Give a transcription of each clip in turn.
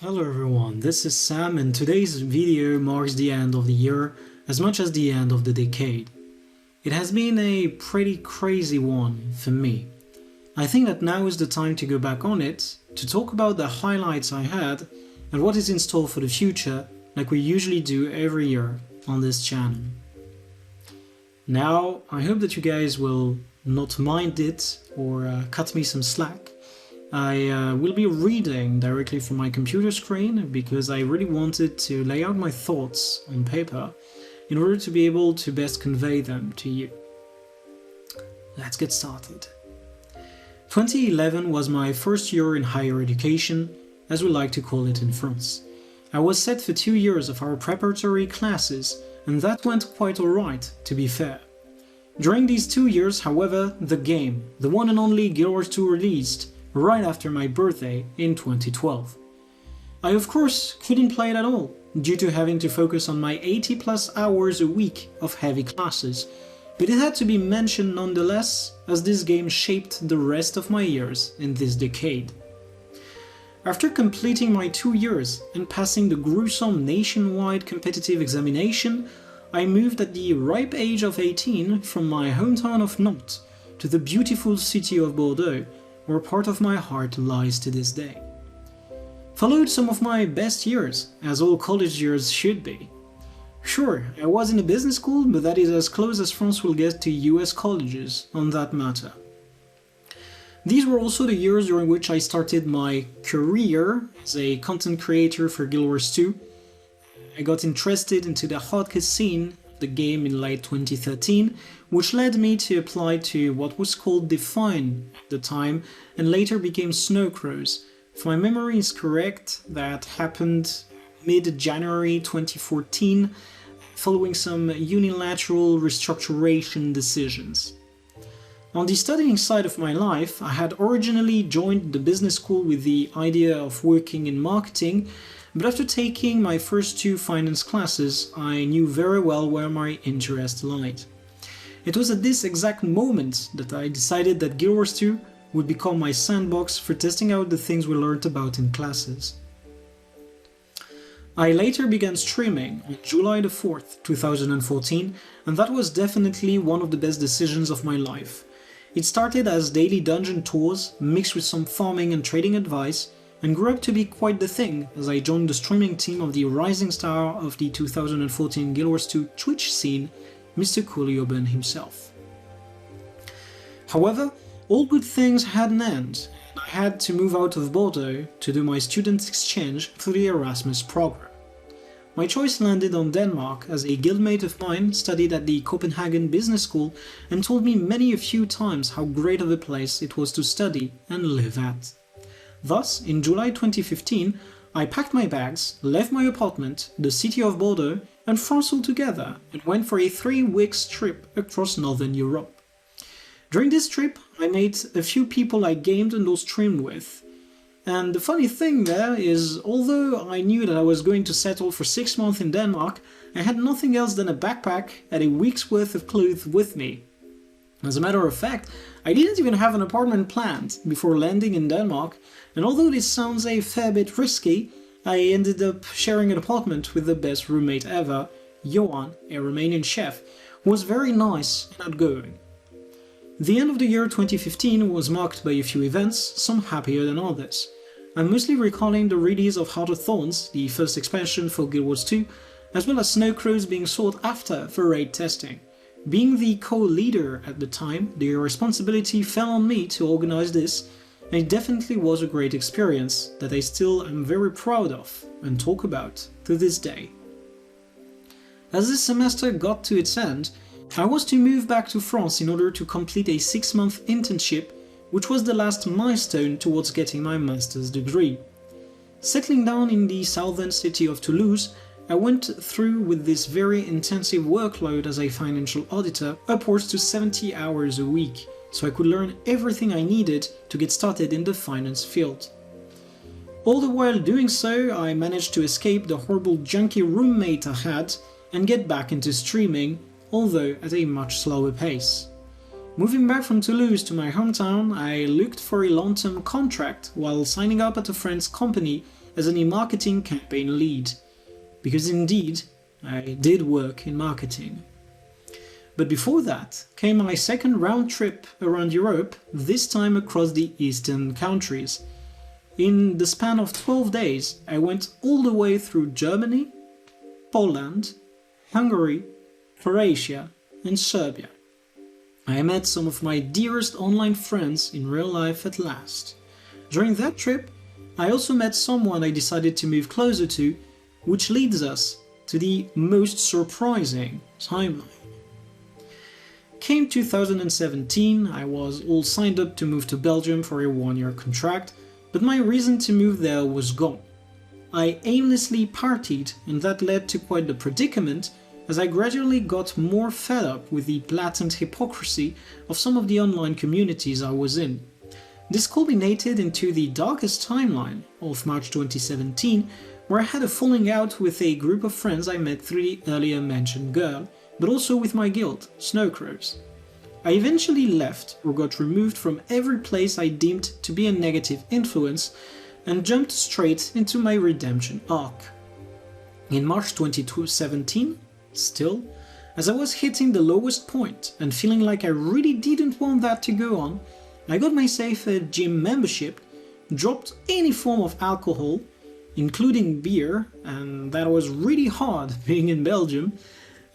Hello everyone, this is Sam and today's video marks the end of the year as much as the end of the decade. It has been a pretty crazy one for me. I think that now is the time to go back on it, to talk about the highlights I had and what is in store for the future like we usually do every year on this channel. Now, I hope that you guys will not mind it or cut me some slack. I will be reading directly from my computer screen because I really wanted to lay out my thoughts on paper in order to be able to best convey them to you. Let's get started. 2011 was my first year in higher education, as we like to call it in France. I was set for 2 years of our preparatory classes, and that went quite alright, to be fair. During these 2 years, however, the game, the one and only GW2 released, right after my birthday in 2012. I of course couldn't play it at all, due to having to focus on my 80 plus hours a week of heavy classes, but it had to be mentioned nonetheless, as this game shaped the rest of my years in this decade. After completing my 2 years and passing the gruesome nationwide competitive examination, I moved at the ripe age of 18 from my hometown of Nantes to the beautiful city of Bordeaux, where part of my heart lies to this day. Followed some of my best years, as all college years should be. Sure, I was in a business school, but that is as close as France will get to US colleges on that matter. These were also the years during which I started my career as a content creator for Guild Wars 2. I got interested into the hardcore scene of the game in late 2013, which led me to apply to what was called Define at the time and later became Snowcrows. If my memory is correct, that happened mid-January 2014 following some unilateral restructuration decisions. On the studying side of my life, I had originally joined the business school with the idea of working in marketing, but after taking my first 2 finance classes, I knew very well where my interest lied. It was at this exact moment that I decided that Guild Wars 2 would become my sandbox for testing out the things we learned about in classes. I later began streaming on July the 4th, 2014, and that was definitely one of the best decisions of my life. It started as daily dungeon tours, mixed with some farming and trading advice, and grew up to be quite the thing as I joined the streaming team of the rising star of the 2014 Guild Wars 2 Twitch scene, Mr. Coolioben himself. However, all good things had an end, and I had to move out of Bordeaux to do my student exchange through the Erasmus program. My choice landed on Denmark, as a guildmate of mine studied at the Copenhagen Business School and told me many a few times how great of a place it was to study and live at. Thus, in July 2015, I packed my bags, left my apartment, the city of Bordeaux, and France altogether, and went for a 3-week trip across Northern Europe. During this trip, I met a few people I gamed and or streamed with. And the funny thing there is, although I knew that I was going to settle for 6 months in Denmark, I had nothing else than a backpack and a week's worth of clothes with me. As a matter of fact, I didn't even have an apartment planned before landing in Denmark, and although this sounds a fair bit risky, I ended up sharing an apartment with the best roommate ever, Johan, a Romanian chef, who was very nice and outgoing. The end of the year 2015 was marked by a few events, some happier than others. I'm mostly recalling the release of Heart of Thorns, the first expansion for Guild Wars 2, as well as Snowcrows being sought after for raid testing. Being the co-leader at the time, the responsibility fell on me to organize this, and it definitely was a great experience that I still am very proud of and talk about to this day. As this semester got to its end, I was to move back to France in order to complete a 6-month internship, which was the last milestone towards getting my master's degree. Settling down in the southern city of Toulouse, I went through with this very intensive workload as a financial auditor, upwards to 70 hours a week, so I could learn everything I needed to get started in the finance field. All the while doing so, I managed to escape the horrible junky roommate I had and get back into streaming, although at a much slower pace. Moving back from Toulouse to my hometown, I looked for a long-term contract while signing up at a friend's company as an e-marketing campaign lead, because indeed I did work in marketing. But before that came my second round trip around Europe, this time across the eastern countries. In the span of 12 days, I went all the way through Germany, Poland, Hungary, Croatia, and Serbia. I met some of my dearest online friends in real life at last. During that trip, I also met someone I decided to move closer to, which leads us to the most surprising timeline. Came 2017, I was all signed up to move to Belgium for a 1-year contract, but my reason to move there was gone. I aimlessly partied, and that led to quite the predicament, as I gradually got more fed up with the blatant hypocrisy of some of the online communities I was in. This culminated into the darkest timeline of March 2017, where I had a falling out with a group of friends I met through the earlier mentioned girl, but also with my guild, Snowcrows. I eventually left or got removed from every place I deemed to be a negative influence and jumped straight into my redemption arc. In March 2017, still, as I was hitting the lowest point and feeling like I really didn't want that to go on, I got myself a gym membership, dropped any form of alcohol, including beer, and that was really hard being in Belgium,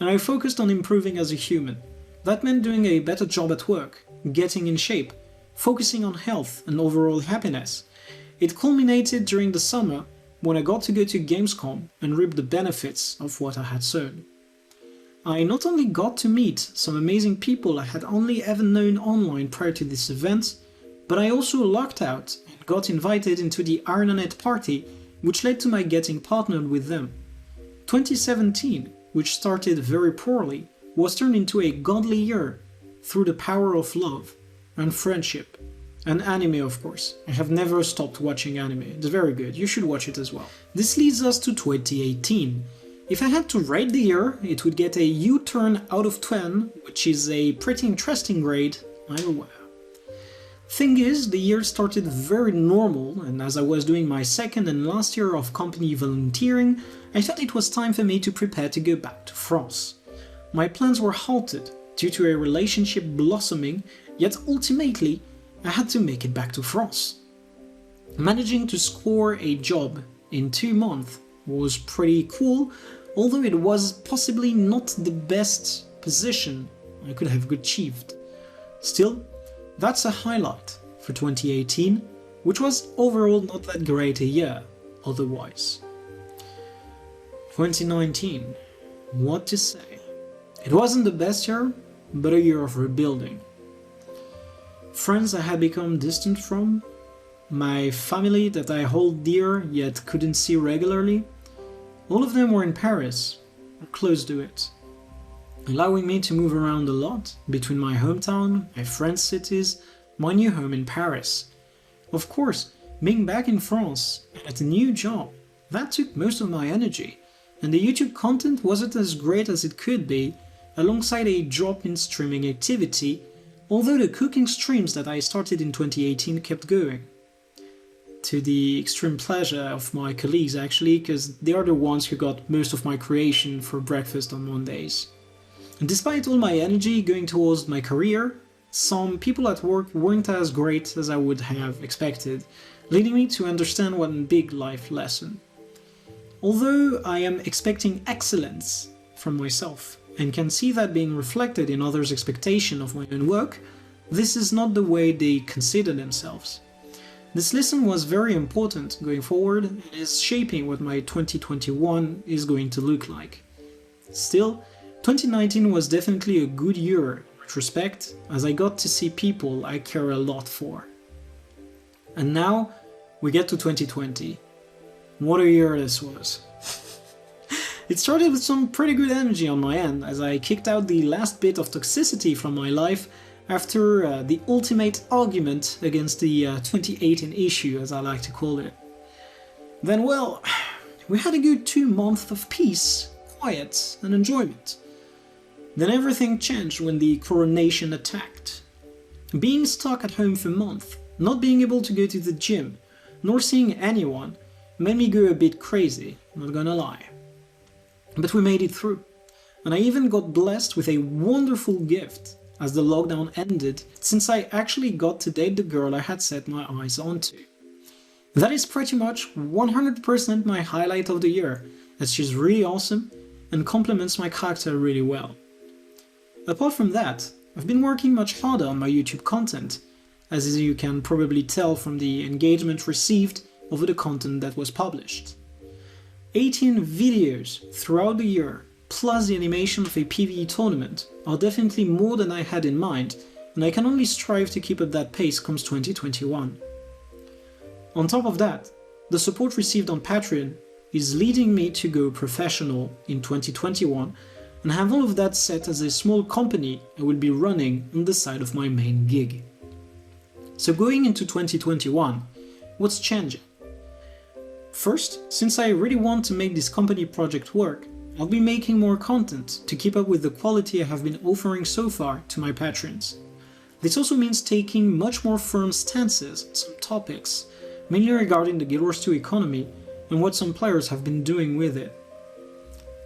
and I focused on improving as a human. That meant doing a better job at work, getting in shape, focusing on health and overall happiness. It culminated during the summer when I got to go to Gamescom and reap the benefits of what I had sown. I not only got to meet some amazing people I had only ever known online prior to this event, but I also lucked out and got invited into the IRL party, which led to my getting partnered with them. 2017, which started very poorly, was turned into a godly year through the power of love and friendship. And anime, of course. I have never stopped watching anime. It's very good. You should watch it as well. This leads us to 2018. If I had to rate the year, it would get a U-turn out of 10, which is a pretty interesting grade, I'm aware. Thing is, the year started very normal, and as I was doing my second and last year of company volunteering, I felt it was time for me to prepare to go back to France. My plans were halted due to a relationship blossoming, yet ultimately I had to make it back to France. Managing to score a job in 2 months was pretty cool, although it was possibly not the best position I could have achieved. Still, that's a highlight for 2018, which was overall not that great a year otherwise. 2019, what to say? It wasn't the best year, but a year of rebuilding. Friends I had become distant from, my family that I hold dear yet couldn't see regularly, all of them were in Paris, or close to it, allowing me to move around a lot between my hometown, my friends' cities, my new home in Paris. Of course, being back in France at a new job, that took most of my energy, and the YouTube content wasn't as great as it could be, alongside a drop in streaming activity, although the cooking streams that I started in 2018 kept going. To the extreme pleasure of my colleagues actually, because they are the ones who got most of my creation for breakfast on Mondays. And despite all my energy going towards my career, some people at work weren't as great as I would have expected, leading me to understand one big life lesson. Although I am expecting excellence from myself, and can see that being reflected in others' expectation of my own work, this is not the way they consider themselves. This lesson was very important going forward and is shaping what my 2021 is going to look like. Still, 2019 was definitely a good year in retrospect, as I got to see people I care a lot for. And now, we get to 2020. What a year this was. It started with some pretty good energy on my end, as I kicked out the last bit of toxicity from my life after the ultimate argument against the 2018 issue, as I like to call it. Then, well, we had a good 2 months of peace, quiet, and enjoyment. Then everything changed when the coronation attacked. Being stuck at home for months, not being able to go to the gym, nor seeing anyone, made me go a bit crazy, not gonna lie. But we made it through, and I even got blessed with a wonderful gift as the lockdown ended, since I actually got to date the girl I had set my eyes onto. That is pretty much 100% my highlight of the year, as she's really awesome and complements my character really well. Apart from that, I've been working much harder on my YouTube content, as you can probably tell from the engagement received over the content that was published. 18 videos throughout the year, plus the animation of a PvE tournament, are definitely more than I had in mind, and I can only strive to keep up that pace comes 2021. On top of that, the support received on Patreon is leading me to go professional in 2021 and have all of that set as a small company I will be running on the side of my main gig. So going into 2021, what's changing? First, since I really want to make this company project work, I'll be making more content to keep up with the quality I have been offering so far to my patrons. This also means taking much more firm stances on some topics, mainly regarding the Guild Wars 2 economy and what some players have been doing with it.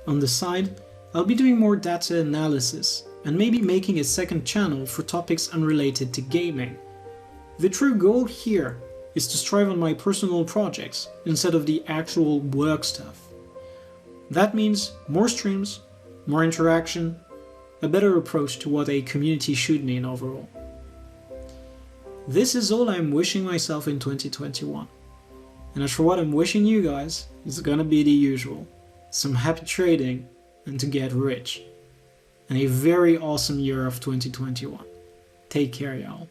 On the side, I'll be doing more data analysis and maybe making a second channel for topics unrelated to gaming. The true goal here is to strive on my personal projects instead of the actual work stuff. That means more streams, more interaction, a better approach to what a community should mean overall. This is all I'm wishing myself in 2021. And as for what I'm wishing you guys, it's gonna be the usual. Some happy trading and to get rich. And a very awesome year of 2021. Take care, y'all.